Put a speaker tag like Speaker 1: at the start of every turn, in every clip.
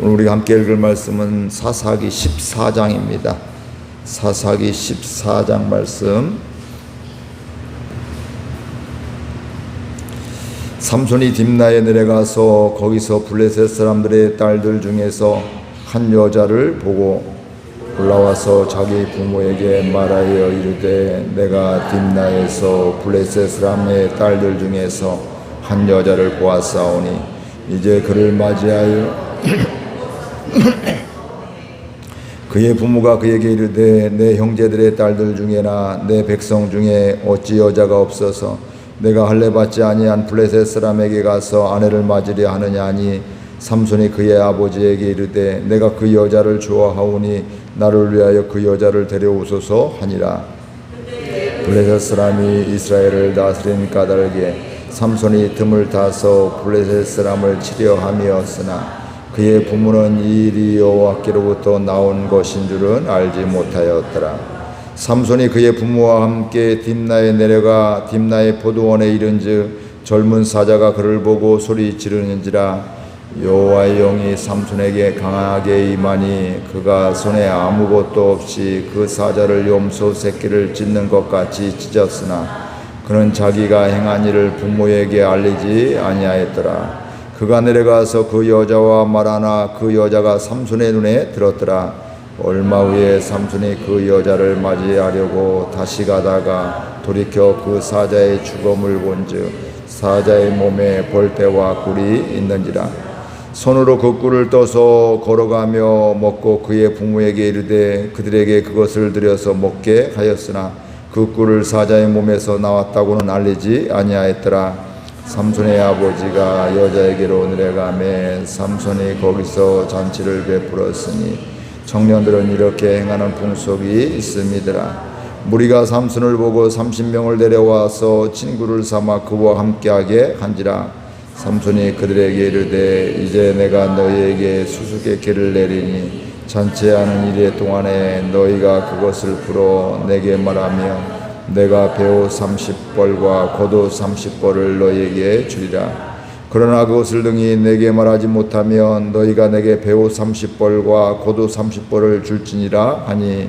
Speaker 1: 오늘 우리가 함께 읽을 말씀은 사사기 14장입니다. 사사기 14장 말씀. 삼손이 딥나에 내려가서 거기서 블레셋 사람들의 딸들 중에서 한 여자를 보고 올라와서 자기 부모에게 말하여 이르되 내가 딥나에서 블레셋 사람의 딸들 중에서 한 여자를 보았사오니 이제 그를 맞이하여 그의 부모가 그에게 이르되 내 형제들의 딸들 중에나 내 백성 중에 어찌 여자가 없어서 내가 할례 받지 아니한 블레셋 사람에게 가서 아내를 맞으려 하느냐 하니 삼손이 그의 아버지에게 이르되 내가 그 여자를 좋아하오니 나를 위하여 그 여자를 데려오소서 하니라. 블레셋 사람이 이스라엘을 다스린 까닭에 삼손이 틈을 타서 블레셋 사람을 치려 함이었으나 그의 부모는 이 일이 여호와께로부터 나온 것인 줄은 알지 못하였더라. 삼손이 그의 부모와 함께 딥나에 내려가 딥나의 포도원에 이른즉 젊은 사자가 그를 보고 소리 지르는지라. 여호와의 영이 삼손에게 강하게 임하니 그가 손에 아무것도 없이 그 사자를 염소 새끼를 찢는 것 같이 찢었으나 그는 자기가 행한 일을 부모에게 알리지 아니하였더라. 그가 내려가서 그 여자와 말하나 그 여자가 삼손의 눈에 들었더라. 얼마 후에 삼손이 그 여자를 맞이하려고 다시 가다가 돌이켜 그 사자의 죽음을 본즉 사자의 몸에 벌떼와 꿀이 있는지라. 손으로 그 꿀을 떠서 걸어가며 먹고 그의 부모에게 이르되 그들에게 그것을 들여서 먹게 하였으나 그 꿀을 사자의 몸에서 나왔다고는 알리지 아니하였더라. 삼손의 아버지가 여자에게로 내려가매 삼손이 거기서 잔치를 베풀었으니 청년들은 이렇게 행하는 풍속이 있음이더라. 무리가 삼손을 보고 30명을 데려와서 친구를 삼아 그와 함께하게 한지라. 삼손이 그들에게 이르되 이제 내가 너희에게 수수께끼를 내리니 잔치하는 일의 동안에 너희가 그것을 풀어 내게 말하며 내가 배옷 30벌과 겉옷 30벌을 너희에게 주리라. 그러나 그것을 능히 내게 말하지 못하면 너희가 내게 배옷 30벌과 겉옷 30벌을 줄지니라 하니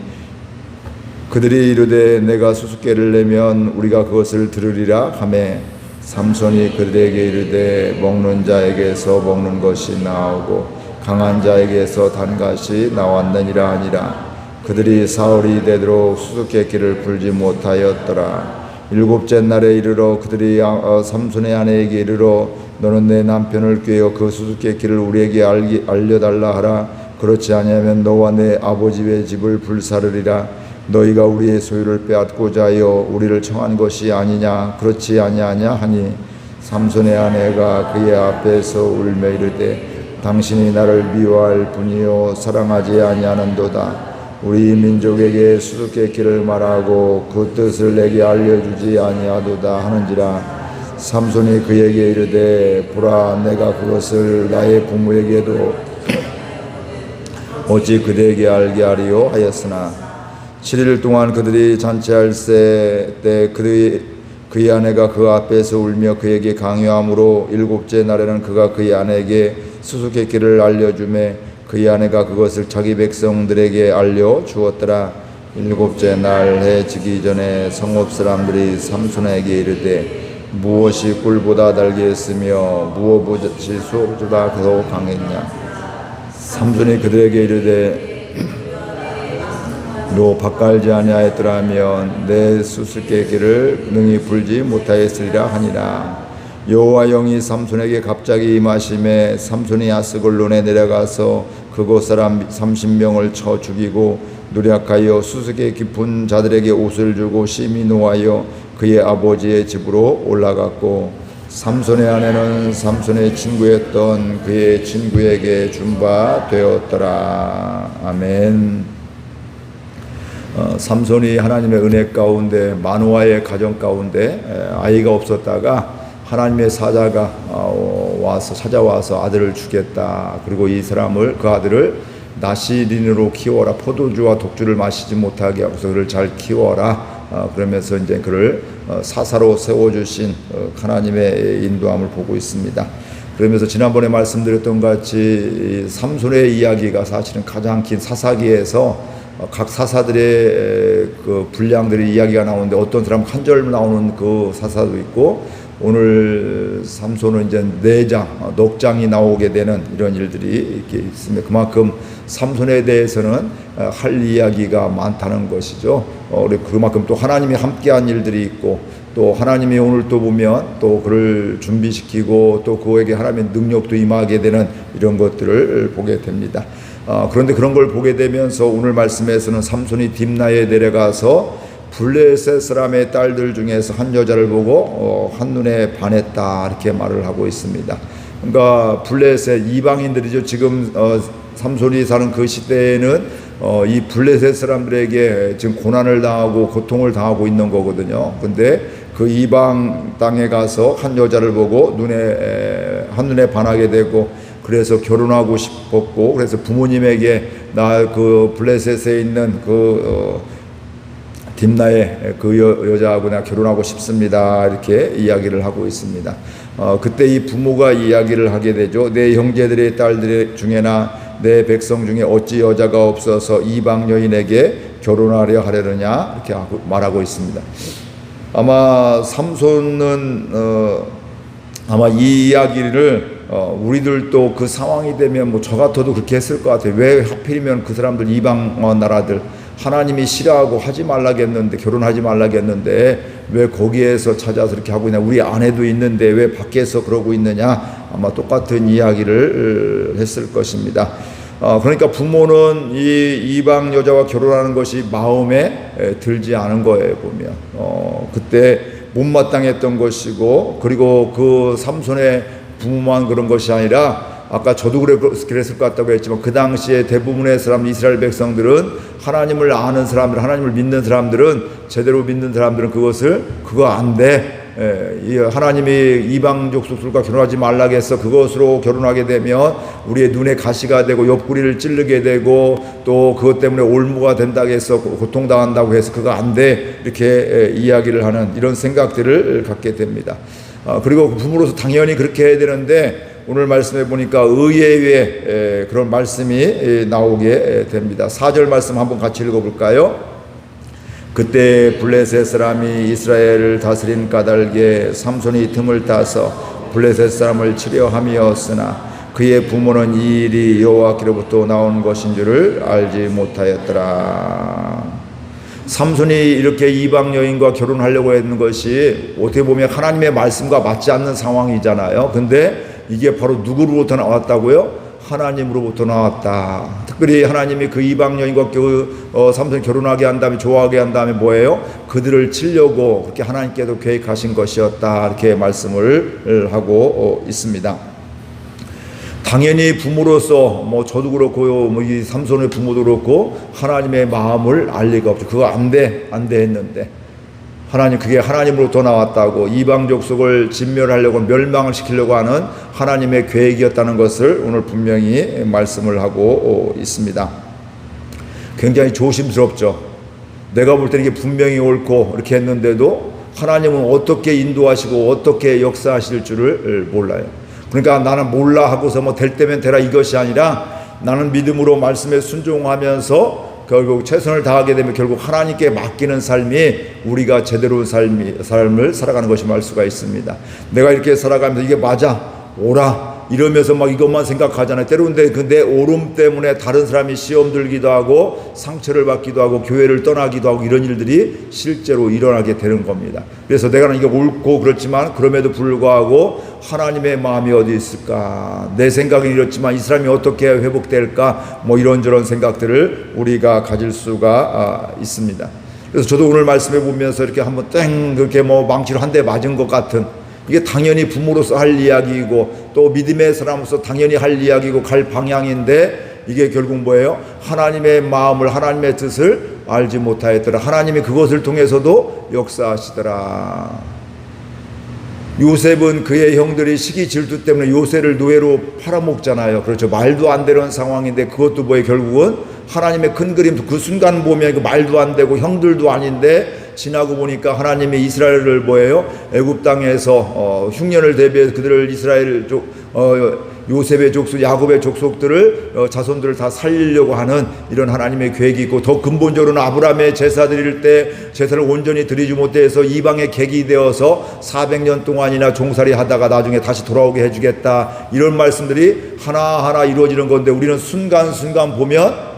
Speaker 1: 그들이 이르되 내가 수수께를 내면 우리가 그것을 들으리라 하매 삼손이 그들에게 이르되 먹는 자에게서 먹는 것이 나오고 강한 자에게서 단 것이 나왔느니라 하니라. 그들이 사흘이 되도록 수수께끼를 풀지 못하였더라. 일곱째 날에 이르러 그들이 삼손의 아내에게 이르러 너는 내 남편을 꾀어 그 수수께끼를 우리에게 알려달라 하라. 그렇지 아니하면 너와 내 아버지의 집을 불사르리라. 너희가 우리의 소유를 빼앗고자 하여 우리를 청한 것이 아니냐. 그렇지 아니하냐 하니 삼손의 아내가 그의 앞에서 울며 이르되 당신이 나를 미워할 뿐이요 사랑하지 아니하는도다. 우리 민족에게 수수께끼를 말하고 그 뜻을 내게 알려주지 아니하도다 하는지라. 삼손이 그에게 이르되 보라 내가 그것을 나의 부모에게도 어찌 그대에게 알게 하리요 하였으나 7일 동안 그들이 잔치할 때 그의 아내가 그 앞에서 울며 그에게 강요함으로 일곱째 날에는 그가 그의 아내에게 수수께끼를 알려주매 그의 아내가 그것을 자기 백성들에게 알려주었더라. 일곱째 날 해 지기 전에 성읍 사람들이 삼손에게 이르되 무엇이 꿀보다 달겠으며 무엇이 소보다 더욱 강했냐. 삼손이 그들에게 이르되 너 밭갈지 아니하였더라면 내 수수께끼를 능히 풀지 못하였으리라 하니라. 여호와 영이 삼손에게 갑자기 임하심에 삼손이 아스글론에 내려가서 그곳 사람 30명을 쳐 죽이고 노력하여 수수께끼 푼 자들에게 옷을 주고 심히 노하여 그의 아버지의 집으로 올라갔고 삼손의 아내는 삼손의 친구였던 그의 친구에게 준 바 되었더라. 아멘. 삼손이 하나님의 은혜 가운데 마노아의 가정 가운데 아이가 없었다가 하나님의 사자가 찾아와서 아들을 주겠다. 그리고 이 사람을 그 아들을 나시린으로 키워라. 포도주와 독주를 마시지 못하게 하고서 그를 잘 키워라. 그러면서 이제 그를 사사로 세워주신 하나님의 인도함을 보고 있습니다. 그러면서 지난번에 말씀드렸던 같이 삼손의 이야기가 사실은 가장 긴 사사기에서 각 사사들의 그 분량들의 이야기가 나오는데 어떤 사람 한 절 나오는 그 사사도 있고 오늘 삼손은 이제 4장, 넉 장이 나오게 되는 이런 일들이 이렇게 있습니다. 그만큼 삼손에 대해서는 할 이야기가 많다는 것이죠. 그만큼 또 하나님이 함께한 일들이 있고 또 하나님이 오늘 또 보면 또 그를 준비시키고 또 그에게 하나님의 능력도 임하게 되는 이런 것들을 보게 됩니다. 그런데 그런 걸 보게 되면서 오늘 말씀에서는 삼손이 딥나에 내려가서 블레셋 사람의 딸들 중에서 한 여자를 보고 한눈에 반했다 이렇게 말을 하고 있습니다. 그러니까 블레셋 이방인들이죠. 지금 삼손이 사는 그 시대에는 이 블레셋 사람들에게 지금 고난을 당하고 고통을 당하고 있는 거거든요. 근데 그 이방 땅에 가서 한 여자를 보고 한눈에 반하게 되고 그래서 결혼하고 싶었고 그래서 부모님에게 나 그 블레셋에 있는 딥나의 그 여자하고 내가 결혼하고 싶습니다 이렇게 이야기를 하고 있습니다. 그때 이 부모가 이야기를 하게 되죠. 내 형제들의 딸들 중에나 내 백성 중에 어찌 여자가 없어서 이방 여인에게 결혼하려 하려느냐 이렇게 말하고 있습니다. 아마 삼손은 아마 이 이야기를 우리들도 그 상황이 되면 뭐 저 같아도 그렇게 했을 것 같아요. 왜 하필이면 그 사람들 이방 나라들 하나님이 싫어하고 하지 말라겠는데 결혼하지 말라겠는데 왜 거기에서 찾아서 이렇게 하고 있냐, 우리 아내도 있는데 왜 밖에서 그러고 있느냐, 아마 똑같은 이야기를 했을 것입니다. 그러니까 부모는 이 이방 여자와 결혼하는 것이 마음에 들지 않은 거예요. 보면 그때 못마땅했던 것이고, 그리고 그 삼손의 부모만 그런 것이 아니라 아까 저도 그랬을 것 같다고 했지만 그 당시에 대부분의 사람, 이스라엘 백성들은 하나님을 아는 사람들, 하나님을 믿는 사람들은, 제대로 믿는 사람들은 그거 안 돼, 하나님이 이방 족속들과 결혼하지 말라고 해서 그것으로 결혼하게 되면 우리의 눈에 가시가 되고 옆구리를 찌르게 되고 또 그것 때문에 올무가 된다고 해서 고통당한다고 해서 그거 안 돼, 이렇게 이야기를 하는 이런 생각들을 갖게 됩니다. 그리고 부모로서 당연히 그렇게 해야 되는데 오늘 말씀해 보니까 의외의 그런 말씀이 나오게 됩니다. 4절 말씀 한번 같이 읽어볼까요? 그때 블레셋 사람이 이스라엘을 다스린 까닭에 삼손이 틈을 따서 블레셋 사람을 치려 함이었으나 그의 부모는 이 일이 여호와께로부터 나온 것인 줄을 알지 못하였더라. 삼손이 이렇게 이방 여인과 결혼하려고 했는 것이 어떻게 보면 하나님의 말씀과 맞지 않는 상황이잖아요. 근데 이게 바로 누구로부터 나왔다고요? 하나님으로부터 나왔다. 특별히 하나님이 그 이방 여인과 삼손이 결혼하게 한 다음에, 좋아하게 한 다음에 뭐예요? 그들을 치려고 그렇게 하나님께도 계획하신 것이었다, 이렇게 말씀을 하고 있습니다. 당연히 부모로서 저도 그렇고요, 이 삼손의 부모도 그렇고 하나님의 마음을 알 리가 없죠. 그거 안 돼 했는데 그게 하나님으로부터 나왔다고, 이방 족속을 진멸하려고, 멸망을 시키려고 하는 하나님의 계획이었다는 것을 오늘 분명히 말씀을 하고 있습니다. 굉장히 조심스럽죠. 내가 볼 때는 이게 분명히 옳고 이렇게 했는데도 하나님은 어떻게 인도하시고 어떻게 역사하실 줄을 몰라요. 그러니까 나는 몰라 하고서 될 때면 되라 이것이 아니라 나는 믿음으로 말씀에 순종하면서 결국 최선을 다하게 되면 결국 하나님께 맡기는 삶이 우리가 제대로 삶을 살아가는 것이 말 수가 있습니다. 내가 이렇게 살아가면서 이게 맞아, 옳아 이러면서 이것만 생각하잖아요. 때로는 내 옳음 때문에 다른 사람이 시험 들기도 하고 상처를 받기도 하고 교회를 떠나기도 하고 이런 일들이 실제로 일어나게 되는 겁니다. 그래서 내가 이게 옳고 그렇지만 그럼에도 불구하고 하나님의 마음이 어디 있을까, 내 생각은 이렇지만 이 사람이 어떻게 회복될까, 이런저런 생각들을 우리가 가질 수가 있습니다. 그래서 저도 오늘 말씀해 보면서 이렇게 한번 그렇게 망치로 한 대 맞은 것 같은, 이게 당연히 부모로서 할 이야기이고 또 믿음의 사람으로서 당연히 할 이야기고 갈 방향인데 이게 결국 뭐예요? 하나님의 마음을, 하나님의 뜻을 알지 못하였더라. 하나님이 그것을 통해서도 역사하시더라. 요셉은 그의 형들이 시기 질투 때문에 요셉을 노예로 팔아먹잖아요. 그렇죠. 말도 안 되는 상황인데 그것도 결국은 하나님의 큰 그림, 그 순간 보면 말도 안 되고 형들도 아닌데 지나고 보니까 하나님이 이스라엘을 뭐예요? 애굽 땅에서 흉년을 대비해서 그들을 이스라엘 요셉의 족속, 야곱의 족속들을 자손들을 다 살리려고 하는 이런 하나님의 계획이 있고, 더 근본적으로는 아브라함의 제사 드릴 때 제사를 온전히 드리지 못해서 이방의 객이 되어서 400년 동안이나 종살이 하다가 나중에 다시 돌아오게 해주겠다, 이런 말씀들이 하나하나 이루어지는 건데, 우리는 순간순간 보면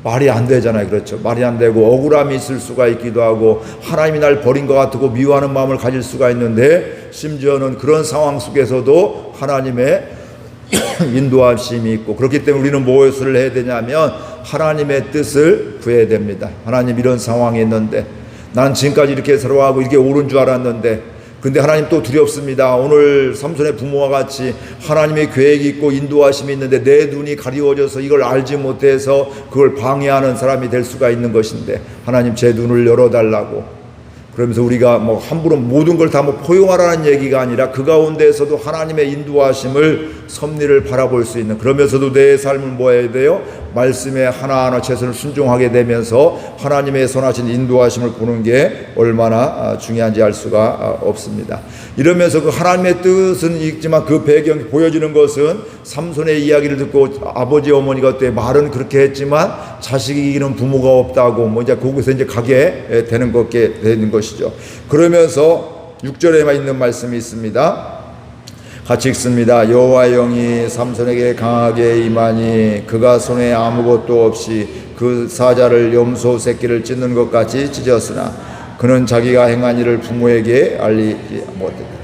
Speaker 1: 말이 안 되잖아요. 그렇죠? 말이 안 되고 억울함이 있을 수가 있기도 하고, 하나님이 날 버린 것 같고 미워하는 마음을 가질 수가 있는데, 심지어는 그런 상황 속에서도 하나님의 인도하심이 있고, 그렇기 때문에 우리는 무엇을 해야 되냐면 하나님의 뜻을 구해야 됩니다. 하나님, 이런 상황이 있는데 난 지금까지 이렇게 살아가고 이게 옳은 줄 알았는데, 근데 하나님 또 두렵습니다. 오늘 삼손의 부모와 같이 하나님의 계획이 있고 인도하심이 있는데 내 눈이 가리워져서 이걸 알지 못해서 그걸 방해하는 사람이 될 수가 있는 것인데, 하나님 제 눈을 열어달라고. 그러면서 우리가 뭐 함부로 모든 걸 다 뭐 포용하라는 얘기가 아니라 그 가운데에서도 하나님의 인도하심을, 섭리를 바라볼 수 있는, 그러면서도 내 삶을 뭐 해야 돼요? 말씀에 하나하나 최선을 순종하게 되면서 하나님의 선하신 인도하심을 보는 게 얼마나 중요한지 알 수가 없습니다. 이러면서 그 하나님의 뜻은 있지만 그 배경이 보여지는 것은 삼손의 이야기를 듣고 아버지 어머니가 그때 말은 그렇게 했지만 자식이 이기는 부모가 없다고 뭐 이제 거기서 이제 가게 되는 것게 되는 것이죠. 그러면서 6절에만 있는 말씀이 있습니다. 같이 읽습니다. 여호와의 영이 삼손에게 강하게 임하니 그가 손에 아무것도 없이 그 사자를 염소 새끼를 찢는 것 같이 찢었으나 그는 자기가 행한 일을 부모에게 알리지 못했다.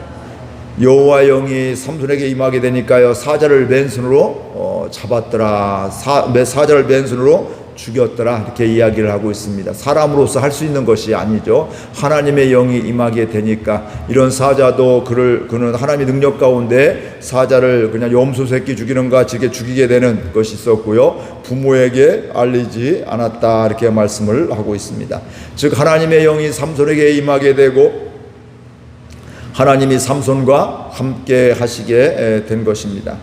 Speaker 1: 여호와의 영이 삼손에게 임하게 되니까요, 사자를 맨손으로 잡았더라. 사자를 맨손으로 죽였더라, 이렇게 이야기를 하고 있습니다. 사람으로서 할 수 있는 것이 아니죠. 하나님의 영이 임하게 되니까 이런 사자도 그는 하나님의 능력 가운데 사자를 그냥 염소 새끼 죽이는 것 같이 이렇게 죽이게 되는 것이 있었고요, 부모에게 알리지 않았다, 이렇게 말씀을 하고 있습니다. 즉 하나님의 영이 삼손에게 임하게 되고 하나님이 삼손과 함께 하시게 된 것입니다.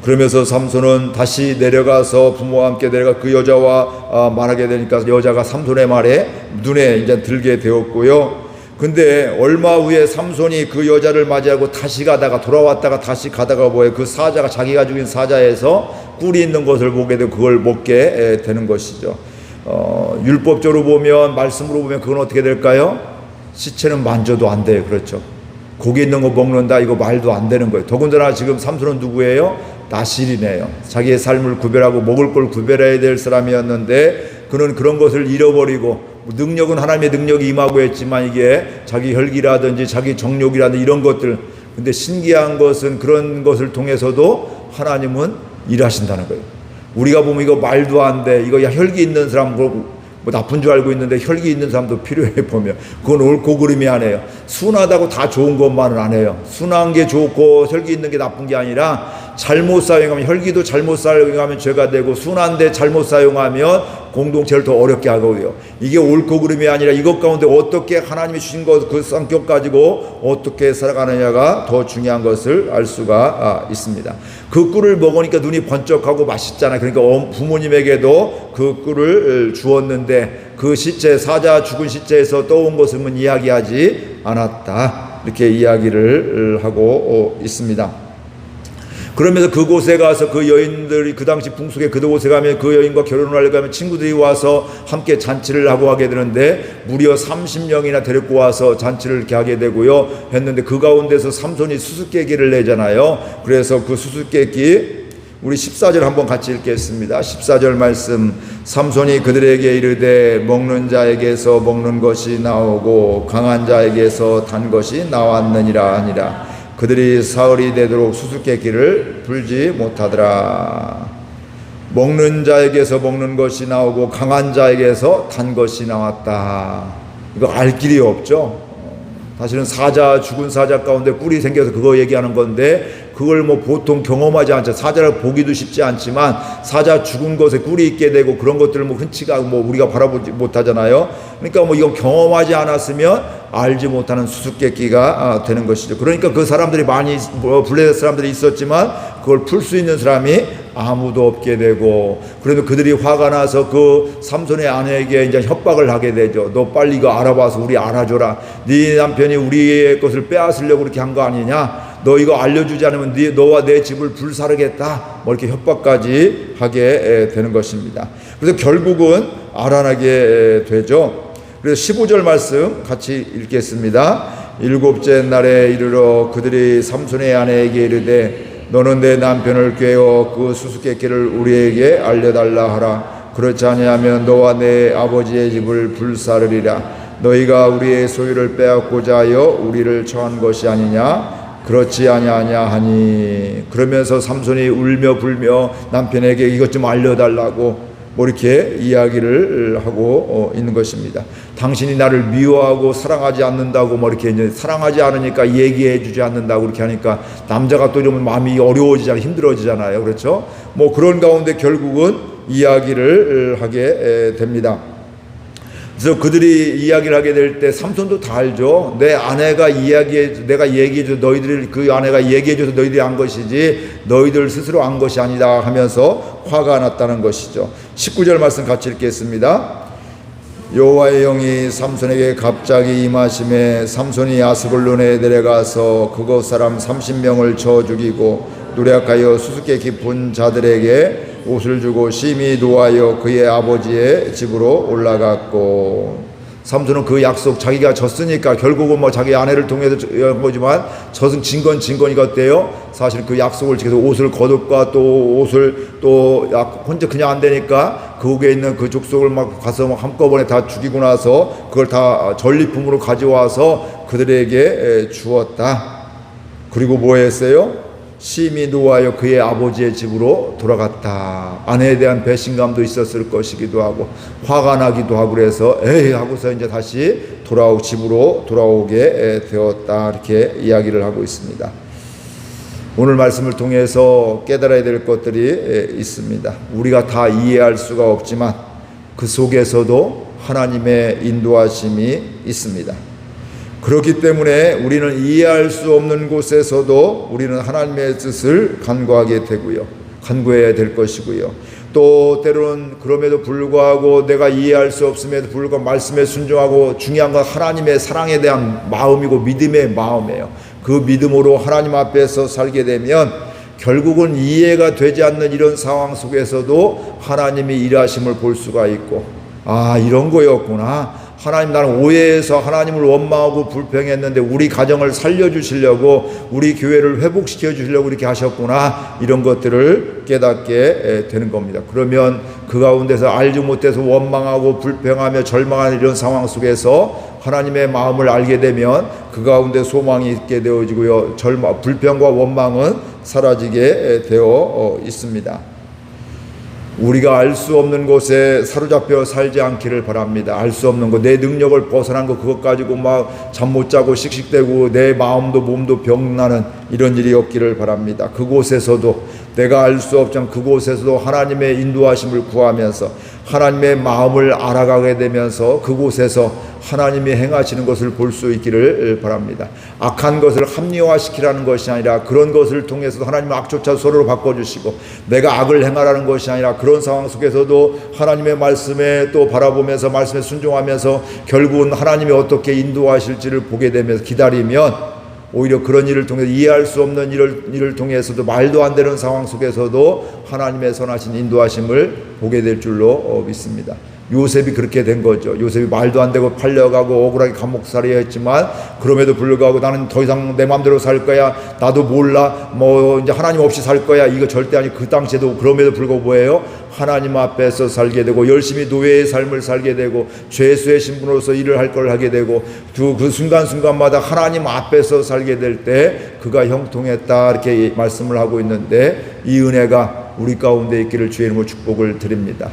Speaker 1: 그러면서 삼손은 다시 내려가서 부모와 함께 내려가 그 여자와 말하게 되니까 여자가 삼손의 말에 눈에 이제 들게 되었고요. 근데 얼마 후에 삼손이 그 여자를 맞이하고 다시 가다가 돌아왔다가 다시 가다가 뭐예요? 그 사자가 자기가 죽인 사자에서 꿀이 있는 것을 보게 되고 그걸 먹게 되는 것이죠. 율법적으로 보면, 말씀으로 보면 그건 어떻게 될까요? 시체는 만져도 안 돼요. 그렇죠? 고기 있는 거 먹는다, 이거 말도 안 되는 거예요. 더군다나 지금 삼손은 누구예요? 나실이네요. 자기의 삶을 구별하고 먹을 걸 구별해야 될 사람이었는데 그는 그런 것을 잃어버리고, 능력은 하나님의 능력이 임하고 했지만 이게 자기 혈기라든지 자기 정욕이라든지 이런 것들, 근데 신기한 것은 그런 것을 통해서도 하나님은 일하신다는 거예요. 우리가 보면 이거 말도 안 돼, 이거 혈기 있는 사람 뭐 나쁜 줄 알고 있는데 혈기 있는 사람도 필요해 보면 그건 옳고 그름이 아니에요. 순하다고 다 좋은 것만은 안 해요. 순한 게 좋고 혈기 있는 게 나쁜 게 아니라 잘못 사용하면, 혈기도 잘못 사용하면 죄가 되고 순한데 잘못 사용하면 공동체를 더 어렵게 하고요. 이게 옳고 그름이 아니라 이것 가운데 어떻게 하나님이 주신 것, 그 성격 가지고 어떻게 살아가느냐가 더 중요한 것을 알 수가 있습니다. 그 꿀을 먹으니까 눈이 번쩍하고 맛있잖아요. 그러니까 부모님에게도 그 꿀을 주었는데 그 시체, 사자 죽은 시체에서 떠온 것은 이야기하지 않았다, 이렇게 이야기를 하고 있습니다. 그러면서 그곳에 가서 그 여인들이, 그 당시 풍속에 그곳에 가면 그 여인과 결혼을 하려고 하면 친구들이 와서 함께 잔치를 하고 하게 되는데 무려 30명이나 데리고 와서 잔치를 이렇게 하게 되고요 했는데, 그 가운데서 삼손이 수수께끼를 내잖아요. 그래서 그 수수께끼 우리 14절 한번 같이 읽겠습니다. 14절 말씀. 삼손이 그들에게 이르되 먹는 자에게서 먹는 것이 나오고 강한 자에게서 단 것이 나왔느니라 하니라. 그들이 사흘이 되도록 수수께끼를 풀지 못하더라. 먹는 자에게서 먹는 것이 나오고 강한 자에게서 단 것이 나왔다. 이거 알 길이 없죠. 사실은 죽은 사자 가운데 꿀이 생겨서 그거 얘기하는 건데, 그걸 뭐 보통 경험하지 않죠. 사자를 보기도 쉽지 않지만 사자 죽은 것에 꿀이 있게 되고 그런 것들을 뭐 흔치가 뭐 우리가 바라보지 못하잖아요. 그러니까 뭐 이건 경험하지 않았으면 알지 못하는 수수께끼가 되는 것이죠. 그러니까 그 사람들이 많이 블레셋 사람들이 있었지만 그걸 풀 수 있는 사람이 아무도 없게 되고, 그래도 그들이 화가 나서 그 삼손의 아내에게 이제 협박을 하게 되죠. 너 빨리 이거 알아봐서 우리 알아줘라. 네 남편이 우리의 것을 빼앗으려고 그렇게 한 거 아니냐? 너 이거 알려주지 않으면 너와 내 집을 불사르겠다. 뭐 이렇게 협박까지 하게 되는 것입니다. 그래서 결국은 알아나게 되죠. 그래서 15절 말씀 같이 읽겠습니다. 일곱째 날에 이르러 그들이 삼손의 아내에게 이르되 너는 내 남편을 꾀어 그 수수께끼를 우리에게 알려달라 하라. 그렇지 아니하면 너와 내 아버지의 집을 불사르리라. 너희가 우리의 소유를 빼앗고자 하여 우리를 처한 것이 아니냐? 그렇지 아니하냐 하니. 그러면서 삼손이 울며 불며 남편에게 이것 좀 알려달라고 뭐 이렇게 이야기를 하고 있는 것입니다. 당신이 나를 미워하고 사랑하지 않는다고 뭐 이렇게 이제 사랑하지 않으니까 얘기해 주지 않는다고 그렇게 하니까 남자가 또 이러면 마음이 어려워지잖아요. 힘들어지잖아요. 그렇죠? 뭐 그런 가운데 결국은 이야기를 하게 됩니다. 그래서 그들이 이야기를 하게 될 때 삼손도 다 알죠. 내 아내가 내가 얘기해줘, 너희들이 그 아내가 얘기해줘서 너희들이 안 것이지 너희들 스스로 안 것이 아니다 하면서 화가 났다는 것이죠. 19절 말씀 같이 읽겠습니다. 여호와의 영이 삼손에게 갑자기 임하심에 삼손이 아스글론에 내려가서 그곳 사람 30명을 쳐 죽이고 노력하여 수수께 깊은 자들에게 옷을 주고 심히 노하여 그의 아버지의 집으로 올라갔고. 삼손은 그 약속, 자기가 졌으니까 결국은 뭐 자기 아내를 통해서 한 거지만 진 건 진건이 어때요? 사실 그 약속을 지켜서 옷을 거둘까 또 옷을 또 혼자 그냥 안 되니까 그국에 있는 그 족속을 막 가서 막 한꺼번에 다 죽이고 나서 그걸 다 전리품으로 가져와서 그들에게 주었다. 그리고 뭐 했어요? 심히 노하여 그의 아버지의 집으로 돌아갔다. 아내에 대한 배신감도 있었을 것이기도 하고 화가 나기도 하고 그래서 에이 하고서 이제 다시 집으로 돌아오게 되었다. 이렇게 이야기를 하고 있습니다. 오늘 말씀을 통해서 깨달아야 될 것들이 있습니다. 우리가 다 이해할 수가 없지만 그 속에서도 하나님의 인도하심이 있습니다. 그렇기 때문에 우리는 이해할 수 없는 곳에서도 우리는 하나님의 뜻을 간구하게 되고요. 간구해야 될 것이고요. 또 때로는 그럼에도 불구하고 내가 이해할 수 없음에도 불구하고 말씀에 순종하고 중요한 건 하나님의 사랑에 대한 마음이고 믿음의 마음이에요. 그 믿음으로 하나님 앞에서 살게 되면 결국은 이해가 되지 않는 이런 상황 속에서도 하나님이 일하심을 볼 수가 있고 이런 거였구나. 하나님 나는 오해해서 하나님을 원망하고 불평했는데 우리 가정을 살려주시려고 우리 교회를 회복시켜 주시려고 이렇게 하셨구나. 이런 것들을 깨닫게 되는 겁니다. 그러면 그 가운데서 알지 못해서 원망하고 불평하며 절망하는 이런 상황 속에서 하나님의 마음을 알게 되면 그 가운데 소망이 있게 되어지고요. 불평과 원망은 사라지게 되어 있습니다. 우리가 알 수 없는 곳에 사로잡혀 살지 않기를 바랍니다. 알 수 없는 것, 내 능력을 벗어난 것, 그것 가지고 막 잠 못 자고 씩씩대고 내 마음도 몸도 병나는 이런 일이 없기를 바랍니다. 그곳에서도 내가 알 수 없지만 그곳에서도 하나님의 인도하심을 구하면서 하나님의 마음을 알아가게 되면서 그곳에서 하나님이 행하시는 것을 볼 수 있기를 바랍니다. 악한 것을 합리화시키라는 것이 아니라 그런 것을 통해서도 하나님 악조차 서로로 바꿔주시고 내가 악을 행하라는 것이 아니라 그런 상황 속에서도 하나님의 말씀에 또 바라보면서 말씀에 순종하면서 결국은 하나님이 어떻게 인도하실지를 보게 되면서 기다리면 오히려 그런 일을 통해서 이해할 수 없는 일을 통해서도 말도 안 되는 상황 속에서도 하나님의 선하신 인도하심을 보게 될 줄로 믿습니다. 요셉이 그렇게 된 거죠. 요셉이 말도 안 되고 팔려가고 억울하게 감옥살이 했지만 그럼에도 불구하고 나는 더 이상 내 마음대로 살 거야. 나도 몰라. 뭐 이제 하나님 없이 살 거야. 이거 절대 아니. 그 당시에도 그럼에도 불구하고 뭐예요? 하나님 앞에서 살게 되고 열심히 노예의 삶을 살게 되고 죄수의 신분으로서 일을 할 걸 하게 되고 그 순간순간마다 하나님 앞에서 살게 될 때 그가 형통했다. 이렇게 말씀을 하고 있는데 이 은혜가 우리 가운데 있기를 주의 이름으로 축복을 드립니다.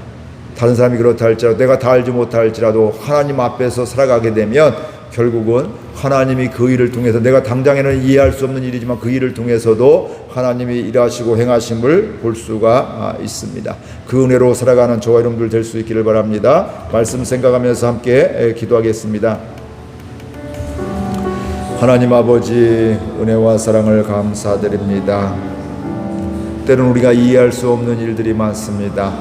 Speaker 1: 다른 사람이 그렇다 할지라도 내가 다 알지 못할지라도 하나님 앞에서 살아가게 되면 결국은 하나님이 그 일을 통해서 내가 당장에는 이해할 수 없는 일이지만 그 일을 통해서도 하나님이 일하시고 행하심을 볼 수가 있습니다. 그 은혜로 살아가는 저와 여러분들 될 수 있기를 바랍니다. 말씀 생각하면서 함께 기도하겠습니다. 하나님 아버지 은혜와 사랑을 감사드립니다. 때로는 우리가 이해할 수 없는 일들이 많습니다.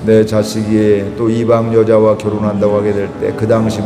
Speaker 1: 내 자식이 또 이방 여자와 결혼한다고 하게 될 때 그 당시